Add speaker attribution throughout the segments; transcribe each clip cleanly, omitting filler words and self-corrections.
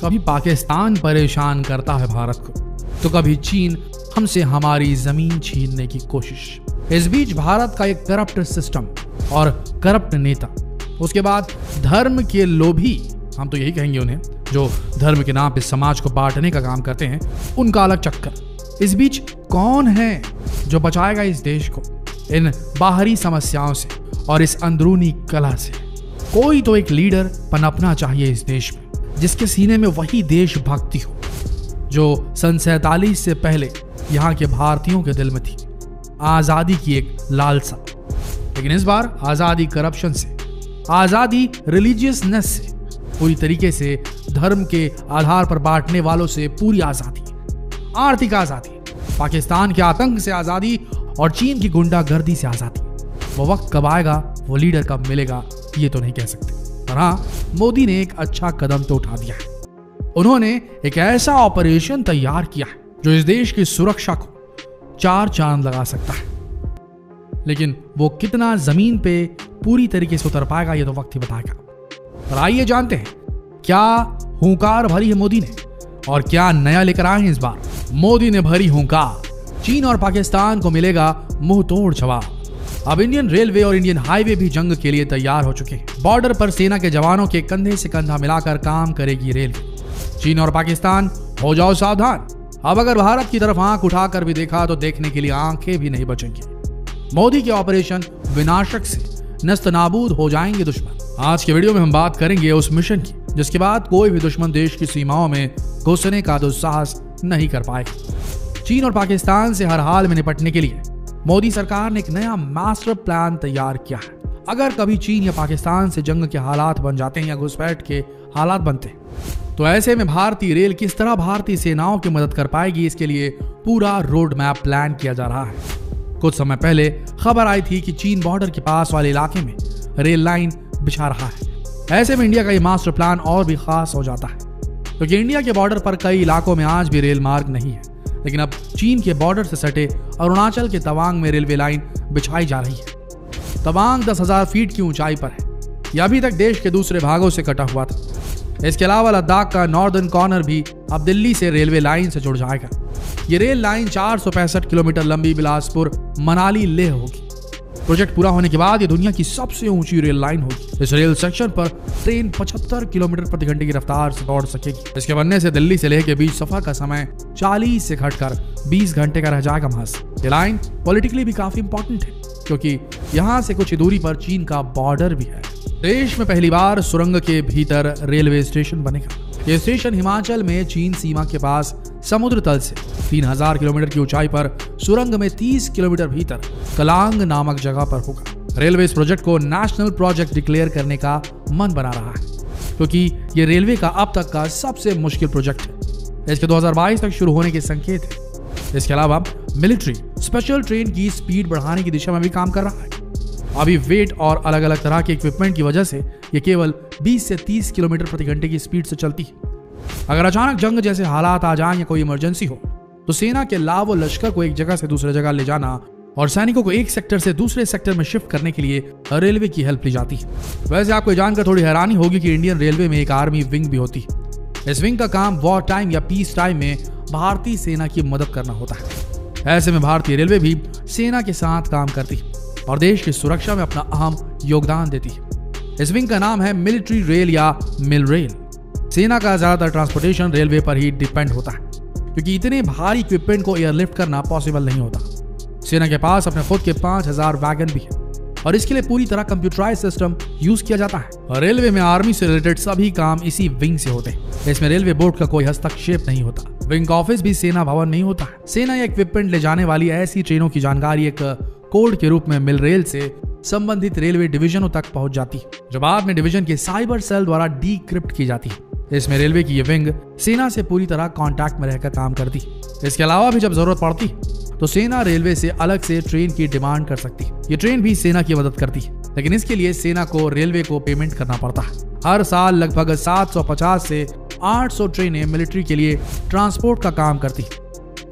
Speaker 1: कभी पाकिस्तान परेशान करता है भारत को, तो कभी चीन हमसे हमारी जमीन छीनने की कोशिश। इस बीच भारत का एक करप्ट सिस्टम और करप्ट नेता, उसके बाद धर्म के लोभी, हम तो यही कहेंगे उन्हें, जो धर्म के नाम पे समाज को बांटने का काम करते हैं, उनका अलग चक्कर। इस बीच कौन है जो बचाएगा इस देश को इन बाहरी समस्याओं से और इस अंदरूनी कला से? कोई तो एक लीडर पनपना चाहिए इस देश में, जिसके सीने में वही देशभक्ति हो जो सन 47 से पहले यहाँ के भारतीयों के दिल में थी, आजादी की एक लालसा। लेकिन इस बार आजादी करप्शन से, आजादी रिलीजियसनेस से, पूरी तरीके से धर्म के आधार पर बांटने वालों से पूरी आजादी, आर्थिक आजादी, पाकिस्तान के आतंक से आजादी और चीन की गुंडागर्दी से आजादी। वो वक्त कब आएगा, वो लीडर कब मिलेगा, ये तो नहीं कह सकते। पर हाँ, मोदी ने एक अच्छा कदम तो उठा दिया है। उन्होंने एक ऐसा ऑपरेशन तैयार किया है जो इस देश की सुरक्षा को 4 चांद लगा सकता है। लेकिन वो कितना जमीन पे पूरी तरीके से उतर पाएगा, ये तो वक्त ही बताएगा। और आइए जानते हैं क्या हुंकार भरी है मोदी ने और क्या नया लेकर आए हैं इस बार। मोदी ने भरी हुंकार, चीन और पाकिस्तान को मिलेगा मुंह तोड़ जवाब। अब इंडियन रेलवे और इंडियन हाईवे भी जंग के लिए तैयार हो चुके हैं। बॉर्डर पर सेना के जवानों के कंधे से कंधा मिलाकर काम करेगी रेलवे। चीन और पाकिस्तान, हो जाओ सावधान। अब अगर भारत की तरफ आंख उठाकर भी देखा तो देखने के लिए आंखें भी नहीं बचेंगी। मोदी के ऑपरेशन विनाशक से नस्तनाबूद हो जाएंगे दुश्मन। आज के वीडियो में हम बात करेंगे उस मिशन की जिसके बाद कोई भी दुश्मन देश की सीमाओं में घुसने का दुस्साहस नहीं कर पाएगा। चीन और पाकिस्तान से हर हाल में निपटने के लिए मोदी सरकार ने एक नया मास्टर प्लान तैयार किया है। अगर कभी चीन या पाकिस्तान से जंग के हालात बन जाते हैं या घुसपैठ के हालात बनते हैं, तो ऐसे में भारतीय रेल किस तरह भारतीय सेनाओं की मदद कर पाएगी, इसके लिए पूरा रोड मैप प्लान किया जा रहा है। कुछ समय पहले खबर आई थी कि चीन बॉर्डर के पास वाले इलाके में रेल लाइन बिछा रहा है। ऐसे में इंडिया का ये मास्टर प्लान और भी खास हो जाता है, क्योंकि इंडिया के बॉर्डर पर कई इलाकों में आज भी रेल मार्ग नहीं है, लेकिन अब चीन के बॉर्डर से सटे अरुणाचल के तवांग में रेलवे लाइन बिछाई जा रही है। तवांग 10,000 फीट की ऊंचाई पर है। यह अभी तक देश के दूसरे भागों से कटा हुआ था। इसके अलावा लद्दाख का नॉर्दर्न कॉर्नर भी अब दिल्ली से रेलवे लाइन से जुड़ जाएगा। ये रेल लाइन 465 किलोमीटर लंबी बिलासपुर मनाली लेह होगी। प्रोजेक्ट पूरा होने के बाद ये दुनिया की सबसे ऊंची रेल लाइन होगी। इस रेल सेक्शन पर ट्रेन 75 किलोमीटर प्रति घंटे की रफ्तार से दौड़ सकेगी। इसके बनने से दिल्ली से लेह के बीच सफर का समय 40 से घटकर 20 घंटे का रह जाएगा महज। ये लाइन पॉलिटिकली भी काफी इंपॉर्टेंट है, क्योंकि यहाँ से कुछ दूरी पर चीन का बॉर्डर भी है। देश में पहली बार सुरंग के भीतर रेलवे स्टेशन बनेगा। यह स्टेशन हिमाचल में चीन सीमा के पास समुद्र तल से 3000 किलोमीटर की ऊंचाई पर सुरंग में 30 किलोमीटर भीतर कलांग नामक जगह पर होगा। रेलवे इस प्रोजेक्ट को नेशनल प्रोजेक्ट डिक्लेयर करने का मन बना रहा है, क्योंकि ये रेलवे का अब तक का सबसे मुश्किल प्रोजेक्ट है। इसके 2022 तक शुरू होने के संकेत है। इसके अलावा मिलिट्री स्पेशल ट्रेन की स्पीड बढ़ाने की दिशा में भी काम कर रहा है। अभी वेट और अलग अलग तरह के इक्विपमेंट की वजह से ये केवल 20 से 30 किलोमीटर प्रति घंटे की स्पीड से चलती है। अगर अचानक जंग जैसे हालात आ जाएं या कोई इमरजेंसी हो, तो सेना के लावो लश्कर को एक जगह से दूसरे जगह ले जाना और सैनिकों को एक सेक्टर से दूसरे सेक्टर में शिफ्ट करने के लिए रेलवे की हेल्प ली जाती है। वैसे आपको जानकर थोड़ी हैरानी होगी कि इंडियन रेलवे में एक आर्मी विंग भी होती है। इस विंग का काम वॉर टाइम या पीस टाइम में भारतीय सेना की मदद करना होता है। ऐसे में भारतीय रेलवे भी सेना के साथ काम करती है और देश की सुरक्षा में अपना अहम योगदान देती है। इस विंग का नाम है मिलिट्री रेल या मिल रेल। सेना का ज्यादातर ट्रांसपोर्टेशन रेलवे पर ही डिपेंड होता है, क्योंकि इतने भारी इक्विपमेंट को एयरलिफ्ट करना पॉसिबल नहीं होता। सेना के पास अपने खुद के 5000 वैगन भी है और इसके लिए पूरी तरह कंप्यूटराइज सिस्टम यूज किया जाता है। और रेलवे में आर्मी से रिलेटेड सभी काम इसी विंग से होते हैं। इसमें रेलवे बोर्ड का कोई हस्तक्षेप नहीं होता। विंग ऑफिस भी सेना भवन नहीं होता है। सेना या इक्विपमेंट ले जाने वाली ऐसी ट्रेनों की जानकारी एक कोड के रूप में मिल रेल से संबंधित रेलवे डिवीजनों तक पहुंच जाती है, जो बाद में डिवीजन के साइबर सेल द्वारा डीक्रिप्ट की जाती है। इसमें रेलवे की ये विंग सेना से पूरी तरह कांटेक्ट में रहकर काम करती है। इसके अलावा भी जब जरूरत पड़ती है तो सेना रेलवे से अलग से ट्रेन की डिमांड कर सकती है। ये ट्रेन भी सेना की मदद करती है, लेकिन इसके लिए सेना को रेलवे को पेमेंट करना पड़ता है। हर साल लगभग 750 से 800 ट्रेनें मिलिट्री के लिए ट्रांसपोर्ट का काम करती है।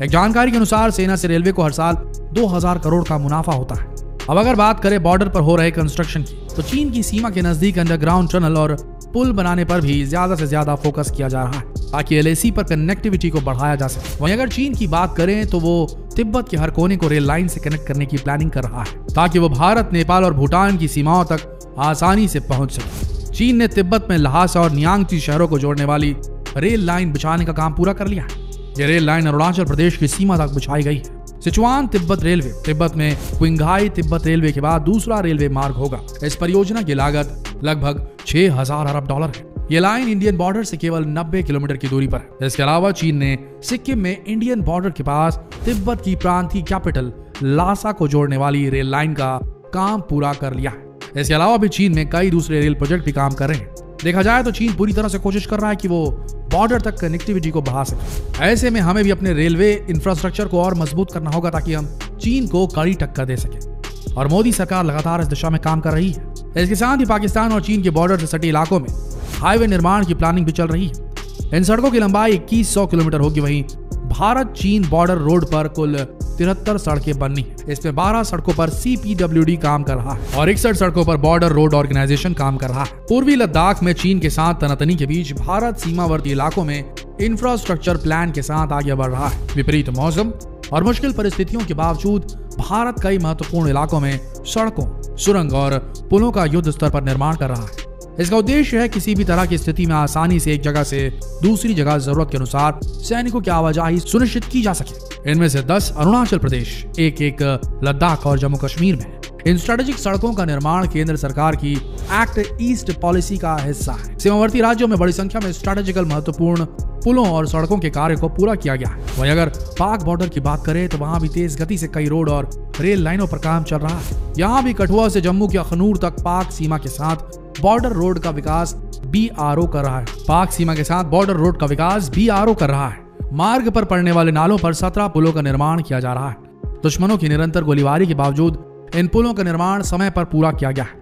Speaker 1: एक जानकारी के अनुसार सेना से रेलवे को हर साल 2000 करोड़ का मुनाफा होता है। अब अगर बात करें बॉर्डर पर हो रहे कंस्ट्रक्शन की, तो चीन की सीमा के नजदीक अंडरग्राउंड टनल और पुल बनाने पर भी ज्यादा से ज्यादा फोकस किया जा रहा है। ताकि LAC पर कनेक्टिविटी को बढ़ाया जा सके। वहीं अगर चीन की बात करें तो वो तिब्बत के हर कोने को रेल लाइन से कनेक्ट करने की प्लानिंग कर रहा है ताकि वो भारत, नेपाल और भूटान की सीमाओं तक आसानी से पहुंच सके। चीन ने तिब्बत में ल्हासा और नियांगची शहरों को जोड़ने वाली रेल लाइन बिछाने का काम पूरा कर लिया है। यह रेल लाइन अरुणाचल प्रदेश की सीमा तक बिछाई गई है। सिचुआन तिब्बत रेलवे तिब्बत में क्विंघाई तिब्बत रेलवे के बाद दूसरा रेलवे मार्ग होगा। इस परियोजना की लागत लगभग 6,000 अरब डॉलर है। ये लाइन इंडियन बॉर्डर से केवल 90 किलोमीटर की दूरी पर है। इसके अलावा चीन ने सिक्किम में इंडियन बॉर्डर के पास तिब्बत की प्रांतीय कैपिटल ल्हासा को जोड़ने वाली रेल लाइन का काम पूरा कर लिया है। इसके अलावा भी चीन में कई दूसरे रेल प्रोजेक्ट भी काम कर रहे हैं। देखा जाए तो चीन पूरी तरह से कोशिश कर रहा है कि वो बॉर्डर तक कनेक्टिविटी को बढ़ा सके। ऐसे में हमें भी अपने रेलवे इंफ्रास्ट्रक्चर को और मजबूत करना होगा ताकि हम चीन को कड़ी टक्कर दे सके। और मोदी सरकार लगातार इस दिशा में काम कर रही है। इसके साथ ही पाकिस्तान और चीन के बॉर्डर से सटे इलाकों में हाईवे निर्माण की प्लानिंग भी चल रही है। इन सड़कों की लंबाई 2100 किलोमीटर होगी। वहीं भारत चीन बॉर्डर रोड पर कुल 73 सड़कें बननी है। इसमें 12 सड़कों पर CPWD काम कर रहा है और 61 सड़कों पर बॉर्डर रोड ऑर्गेनाइजेशन काम कर रहा है। पूर्वी लद्दाख में चीन के साथ तनातनी के बीच भारत सीमावर्ती इलाकों में इंफ्रास्ट्रक्चर प्लान के साथ आगे बढ़ रहा है। विपरीत मौसम और मुश्किल परिस्थितियों के बावजूद भारत कई महत्वपूर्ण इलाकों में सड़कों, सुरंग और पुलों का युद्ध स्तर पर निर्माण कर रहा है। इसका उद्देश्य है किसी भी तरह की स्थिति में आसानी से एक जगह से दूसरी जगह जरूरत के अनुसार सैनिकों की आवाजाही सुनिश्चित की जा सके। इनमें से 10 अरुणाचल प्रदेश, एक लद्दाख और जम्मू कश्मीर में। इन स्ट्रेटेजिक सड़कों का निर्माण केंद्र सरकार की एक्ट ईस्ट पॉलिसी का हिस्सा है। सीमावर्ती राज्यों में बड़ी संख्या में स्ट्रेटेजिकल महत्वपूर्ण पुलों और सड़कों के कार्य को पूरा किया गया है। वहीं अगर पाक बॉर्डर की बात करें तो वहां भी तेज गति से कई रोड और रेल लाइनों पर काम चल रहा है। यहाँ भी कठुआ से जम्मू के अखनूर तक पाक सीमा के साथ बॉर्डर रोड का विकास BRO कर रहा है। पाक सीमा के साथ बॉर्डर रोड का विकास BRO कर रहा है। मार्ग पर पड़ने वाले नालों पर 17 पुलों का निर्माण किया जा रहा है। दुश्मनों की निरंतर गोलीबारी के बावजूद इन पुलों का निर्माण समय पर पूरा किया गया है।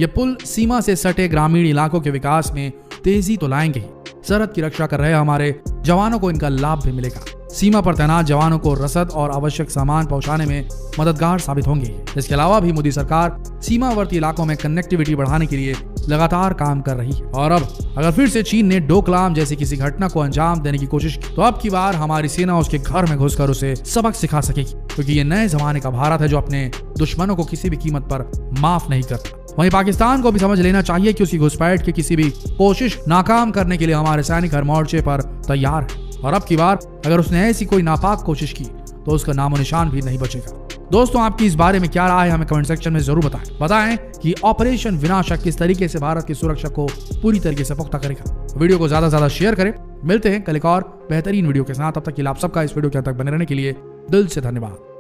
Speaker 1: ये पुल सीमा से सटे ग्रामीण इलाकों के विकास में तेजी तो लाएंगे ही, सरहद की रक्षा कर रहे हमारे जवानों को इनका लाभ भी मिलेगा। सीमा पर तैनात जवानों को रसद और आवश्यक सामान पहुंचाने में मददगार साबित होंगे। इसके अलावा भी मोदी सरकार सीमावर्ती इलाकों में कनेक्टिविटी बढ़ाने के लिए लगातार काम कर रही है। और अब अगर फिर से चीन ने डोकलाम जैसी किसी घटना को अंजाम देने की कोशिश की तो अब की बार हमारी सेना उसके घर में घुसकर उसे सबक सिखा सकेगी, क्योंकि ये नए जमाने का भारत है जो अपने दुश्मनों को किसी भी कीमत पर माफ नहीं करता। वहीं पाकिस्तान को भी समझ लेना चाहिए कि उसकी घुसपैठ की किसी भी कोशिश नाकाम करने के लिए हमारे सैनिक हर मोर्चे पर तैयार है। और अब की बार अगर उसने ऐसी कोई नापाक कोशिश की तो उसका नामो निशान भी नहीं बचेगा। दोस्तों, आपकी इस बारे में क्या राय है हमें कमेंट सेक्शन में जरूर बताएं कि ऑपरेशन विनाशक किस तरीके से भारत की सुरक्षा को पूरी तरीके से पुख्ता करेगा। वीडियो को ज्यादा से ज्यादा शेयर करें। मिलते हैं कल एक और बेहतरीन वीडियो के साथ। तब तक के लिए आप सबका इस वीडियो के अंत तक बने रहने के लिए दिल से धन्यवाद।